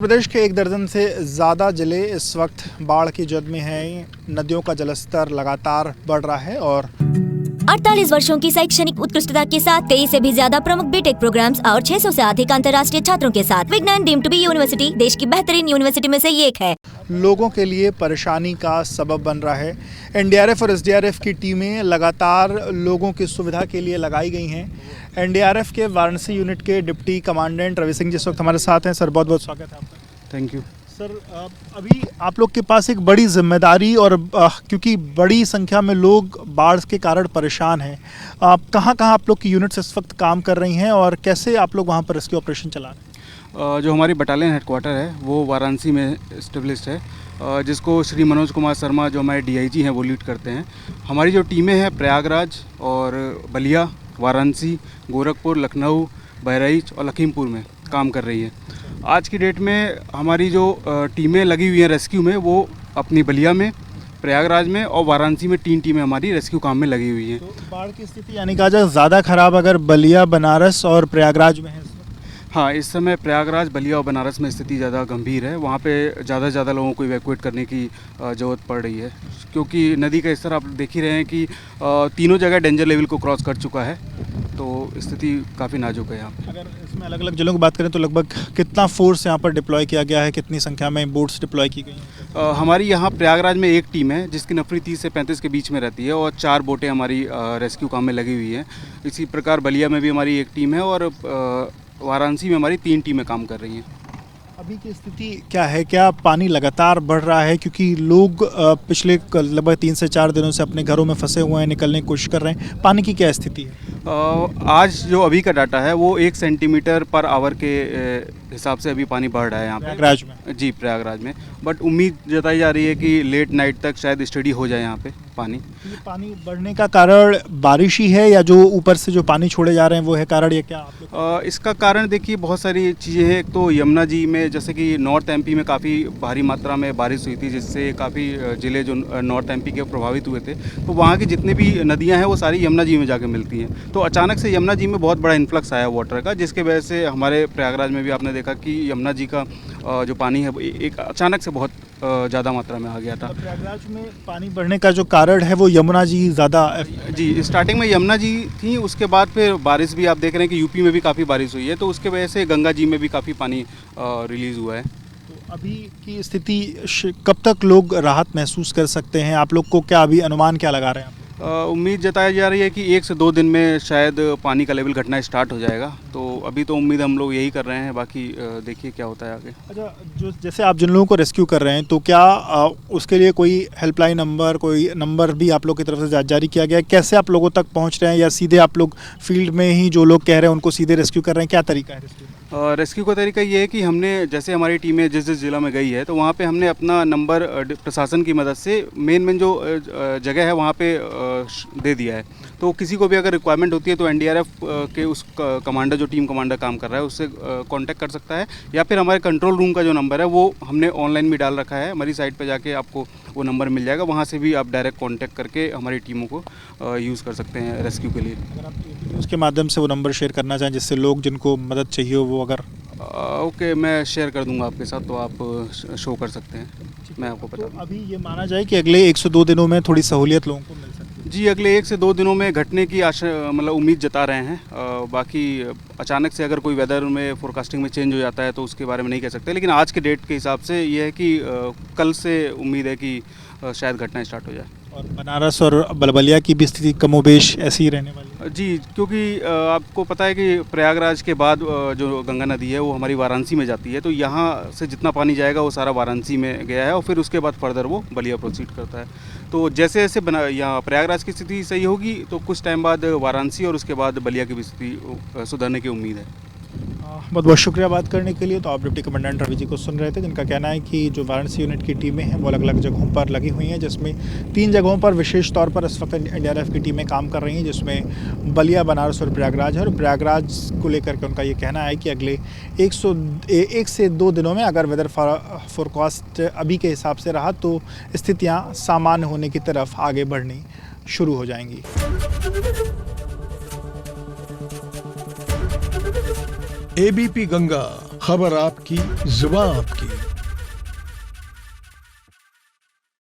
प्रदेश के 1 दर्जन से ज़्यादा जिले इस वक्त बाढ़ की जद में हैं। नदियों का जलस्तर लगातार बढ़ रहा है और 48 वर्षों की शैक्षणिक उत्कृष्टता के साथ 23 से भी ज्यादा प्रमुख बीटेक प्रोग्राम्स और 600 से अधिक अंतर्राष्ट्रीय छात्रों के साथ विज्ञान डीम्ड टू बी यूनिवर्सिटी देश की बेहतरीन यूनिवर्सिटी में से एक है। लोगों के लिए परेशानी का सबब बन रहा है। एनडीआरएफ और एसडीआरएफ की टीमें लगातार लोगों की सुविधा के लिए लगाई गई हैं। एनडीआरएफ के वाराणसी यूनिट के डिप्टी कमांडेंट रवि सिंह जी इस वक्त हमारे साथ हैं। सर, बहुत बहुत स्वागत है आपका। थैंक यू सर, अभी आप लोग के पास एक बड़ी जिम्मेदारी और क्योंकि बड़ी संख्या में लोग बाढ़ के कारण परेशान हैं, कहाँ आप लोग की यूनिट्स इस वक्त काम कर रही हैं और कैसे आप लोग वहाँ पर रेस्क्यू ऑपरेशन चला रहे हैं? जो हमारी बटालियन हेडक्वार्टर है वो वाराणसी में इस्टेब्लिश्ड है, जिसको श्री मनोज कुमार शर्मा जो हमारे डीआईजी हैं वो लीड करते हैं। हमारी जो टीमें हैं प्रयागराज और बलिया, वाराणसी, गोरखपुर, लखनऊ, बहराइच और लखीमपुर में काम कर रही है। आज की डेट में हमारी जो टीमें लगी हुई हैं रेस्क्यू में, वो अपनी बलिया में, प्रयागराज में और वाराणसी में 3 टीमें हमारी रेस्क्यू काम में लगी हुई हैं। तो बाढ़ की स्थिति यानी कहा जाए ज़्यादा ख़राब अगर बलिया, बनारस और प्रयागराज में है? हाँ, इस समय प्रयागराज, बलिया और बनारस में स्थिति ज़्यादा गंभीर है। वहाँ पे ज़्यादा से ज़्यादा लोगों को इवैक्यूएट करने की ज़रूरत पड़ रही है, क्योंकि नदी का स्तर आप देख ही रहे हैं कि तीनों जगह डेंजर लेवल को क्रॉस कर चुका है, तो स्थिति काफ़ी नाजुक है यहाँ पे। अगर इसमें अलग अलग जिलों की बात करें तो लगभग कितना फोर्स यहाँ पर डिप्लॉय किया गया है, कितनी संख्या में बोट्स डिप्लॉय की गई हैं? हमारी यहाँ प्रयागराज में एक टीम है जिसकी नफरी 30 से 35 के बीच में रहती है और 4 बोटें हमारी रेस्क्यू काम में लगी हुई हैं। इसी प्रकार बलिया में भी हमारी एक टीम है और वाराणसी में हमारी 3 टीमें काम कर रही हैं। अभी की स्थिति क्या है? क्या पानी लगातार बढ़ रहा है? क्योंकि लोग पिछले लगभग 3 से 4 दिनों से अपने घरों में फंसे हुए हैं, निकलने की कोशिश कर रहे हैं। पानी की क्या स्थिति है? आज जो अभी का डाटा है वो 1 सेंटीमीटर पर आवर के हिसाब से अभी पानी बढ़ रहा है यहाँ पे प्रयागराज में। जी, प्रयागराज में। बट उम्मीद जताई जा रही है कि लेट नाइट तक शायद स्टडी हो जाए यहाँ पे पानी। ये पानी बढ़ने का कारण बारिश ही है या जो ऊपर से जो पानी छोड़े जा रहे हैं वो है कारण, या क्या आप लोग? इसका कारण देखिए बहुत सारी चीज़ें हैं। एक तो यमुना जी में, जैसे कि नॉर्थ एमपी में काफ़ी भारी मात्रा में बारिश हुई थी, जिससे काफ़ी ज़िले जो नॉर्थ एमपी के प्रभावित हुए थे, तो वहाँ की जितनी भी नदियाँ हैं वो सारी यमुना जी में जाके मिलती हैं। तो अचानक से यमुना जी में बहुत बड़ा इन्फ्लक्स आया वाटर का, जिसके वजह से हमारे प्रयागराज में भी आपने देखा कि यमुना जी का जो पानी है वो एक अचानक से बहुत ज़्यादा मात्रा में आ गया था। प्रयागराज में पानी बढ़ने का जो कारण है वो यमुना जी ज़्यादा? जी, स्टार्टिंग में यमुना जी थी, उसके बाद फिर बारिश भी आप देख रहे हैं कि यूपी में भी काफ़ी बारिश हुई है, तो उसके वजह से गंगा जी में भी काफ़ी पानी रिलीज़ हुआ है। तो अभी की स्थिति कब तक लोग राहत महसूस कर सकते हैं? आप लोग को क्या अभी अनुमान क्या लगा रहे हैं? उम्मीद जताई जा रही है कि 1 से 2 दिन में शायद पानी का लेवल घटना स्टार्ट हो जाएगा। तो अभी तो उम्मीद हम लोग यही कर रहे हैं, बाकी देखिए क्या होता है आगे। अच्छा, जो जैसे आप जिन लोगों को रेस्क्यू कर रहे हैं तो क्या उसके लिए कोई हेल्पलाइन नंबर, कोई नंबर भी आप लोग की तरफ से जारी किया गया है? कैसे आप लोगों तक पहुंच रहे हैं, या सीधे आप लोग फील्ड में ही जो लोग कह रहे हैं उनको सीधे रेस्क्यू कर रहे हैं? क्या तरीका है रेस्क्यू? रेस्क्यू का तरीका ये है कि हमने, जैसे हमारी टीमें जिस ज़िला में गई है तो वहाँ पे हमने अपना नंबर प्रशासन की मदद से मेन जो जगह है वहाँ पे दे दिया है। तो किसी को भी अगर रिक्वायरमेंट होती है तो एनडीआरएफ के उस कमांडर, जो टीम कमांडर काम कर रहा है, उससे कांटेक्ट कर सकता है, या फिर हमारे कंट्रोल रूम का जो नंबर है वो हमने ऑनलाइन भी डाल रखा है। हमारी साइट पे जाके आपको वो नंबर मिल जाएगा, वहाँ से भी आप डायरेक्ट कांटेक्ट करके हमारी टीमों को यूज़ कर सकते हैं रेस्क्यू के लिए। अगर आप उसके माध्यम से वो नंबर शेयर करना चाहें जिससे लोग जिनको मदद चाहिए हो वो अगर ओके, मैं शेयर कर दूंगा आपके साथ, तो आप शो कर सकते हैं, मैं आपको बता दूँ। अभी ये माना जाए कि अगले 1 से 2 दिनों में थोड़ी सहूलियत लोगों को मिल सकती है? जी, अगले 1 से 2 दिनों में घटने की आशा, मतलब उम्मीद जता रहे हैं। बाकी अचानक से अगर कोई वेदर में फोरकास्टिंग में चेंज हो जाता है तो उसके बारे में नहीं कह सकते, लेकिन आज के डेट के हिसाब से ये है कि कल से उम्मीद है कि शायद घटना स्टार्ट हो जाए। और बनारस और बलिया की भी स्थिति कमोबेश ऐसी ही रहने वाली है? जी, क्योंकि आपको पता है कि प्रयागराज के बाद जो गंगा नदी है वो हमारी वाराणसी में जाती है, तो यहाँ से जितना पानी जाएगा वो सारा वाराणसी में गया है और फिर उसके बाद फर्दर वो बलिया प्रोसीड करता है। तो जैसे जैसे यहाँ प्रयागराज की स्थिति सही होगी तो कुछ टाइम बाद वाराणसी और उसके बाद बलिया की भी स्थिति सुधरने की उम्मीद है। बहुत बहुत शुक्रिया बात करने के लिए। तो आप डिप्टी कमांडेंट रवि जी को सुन रहे थे, जिनका कहना है कि जो वाराणसी यूनिट की टीमें हैं वो अलग अलग जगहों पर लगी हुई हैं, जिसमें 3 जगहों पर विशेष तौर पर इस वक्त एनडीआरएफ की टीमें काम कर रही हैं, जिसमें बलिया, बनारस और प्रयागराज है। और प्रयागराज को लेकर के उनका ये कहना है कि अगले 1 से 2 दिनों में अगर वेदर फोरकास्ट अभी के हिसाब से रहा तो स्थितियाँ सामान्य होने की तरफ आगे बढ़नी शुरू हो जाएंगी। एबीपी गंगा, खबर आपकी, जुबान आपकी।